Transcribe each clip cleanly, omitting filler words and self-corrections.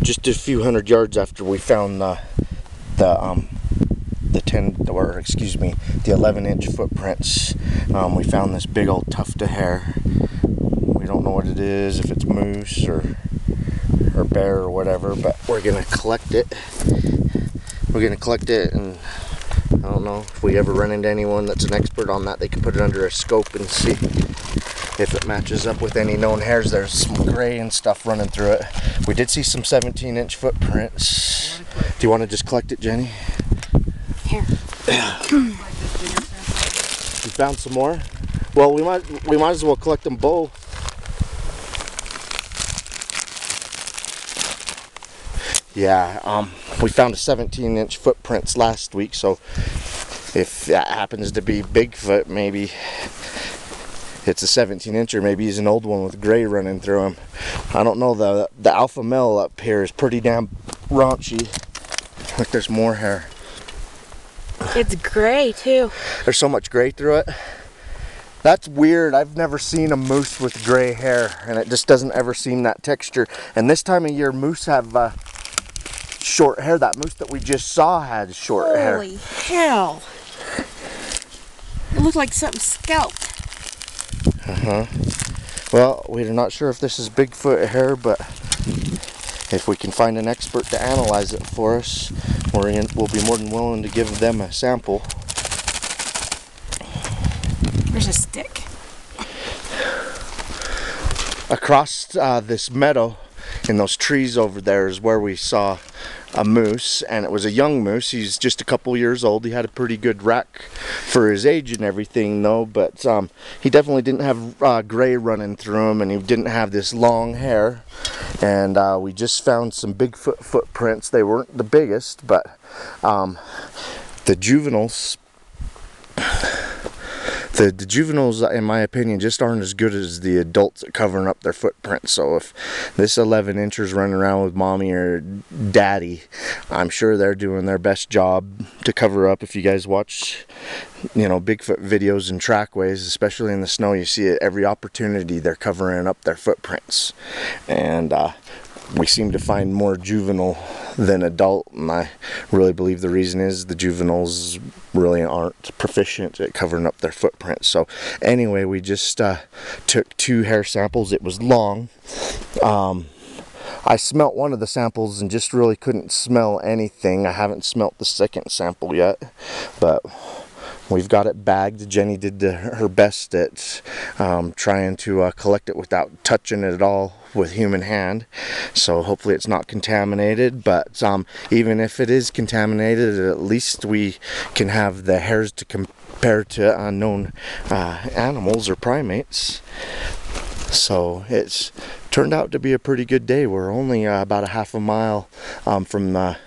just a few hundred yards after we found the 11-inch footprints. We found this big old tuft of hair. We don't know what it is, if it's moose or bear or whatever, but we're gonna collect it. We're gonna collect it, and I don't know if we ever run into anyone that's an expert on that. They can put it under a scope and see if it matches up with any known hairs. There's some gray and stuff running through it. We did see some 17-inch footprints. Do you want to just collect it, Jenny? Here. You found some more? Well, we might as well collect them both. Yeah, we found a 17-inch footprints last week, so if that happens to be Bigfoot, maybe it's a 17-incher. Maybe he's an old one with gray running through him. I don't know. The alpha male up here is pretty damn raunchy. Look, there's more hair. It's gray too. There's so much gray through it. That's weird. I've never seen a moose with gray hair, and it just doesn't ever seem that texture. And this time of year, moose have short hair. That moose that we just saw had short hair. Holy hell. It looked like something scalped. Well, we're not sure if this is Bigfoot hair, but if we can find an expert to analyze it for us, we'll be more than willing to give them a sample. There's a stick. Across this meadow, in those trees over there, is where we saw a moose, and it was a young moose. He's just a couple years old. He had a pretty good rack for his age and everything, though, but he definitely didn't have gray running through him, and he didn't have this long hair. And we just found some Bigfoot footprints. They weren't the biggest, but the juveniles, the juveniles, in my opinion, just aren't as good as the adults at covering up their footprints. So if this 11-incher's running around with mommy or daddy, I'm sure they're doing their best job to cover up. If you guys watch, Bigfoot videos and trackways, especially in the snow, you see it every opportunity. They're covering up their footprints, and we seem to find more juvenile than adult, and I really believe the reason is the juveniles really aren't proficient at covering up their footprints. So anyway, we just took 2 hair samples. It was long. I smelt one of the samples and just really couldn't smell anything. I haven't smelt the second sample yet, but we've got it bagged. Jenny did her best at trying to collect it without touching it at all with human hand, so hopefully it's not contaminated. But even if it is contaminated, at least we can have the hairs to compare to unknown animals or primates. So it's turned out to be a pretty good day. We're only about a half a mile from the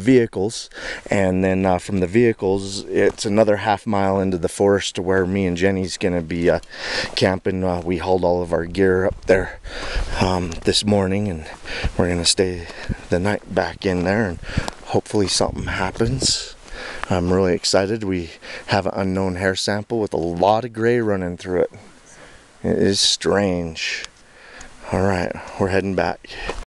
vehicles, and then from the vehicles it's another half mile into the forest to where me and Jenny's gonna be camping. We hauled all of our gear up there this morning, and we're gonna stay the night back in there, and hopefully something happens. I'm really excited. We have an unknown hair sample with a lot of gray running through it. It is strange. Alright, we're heading back.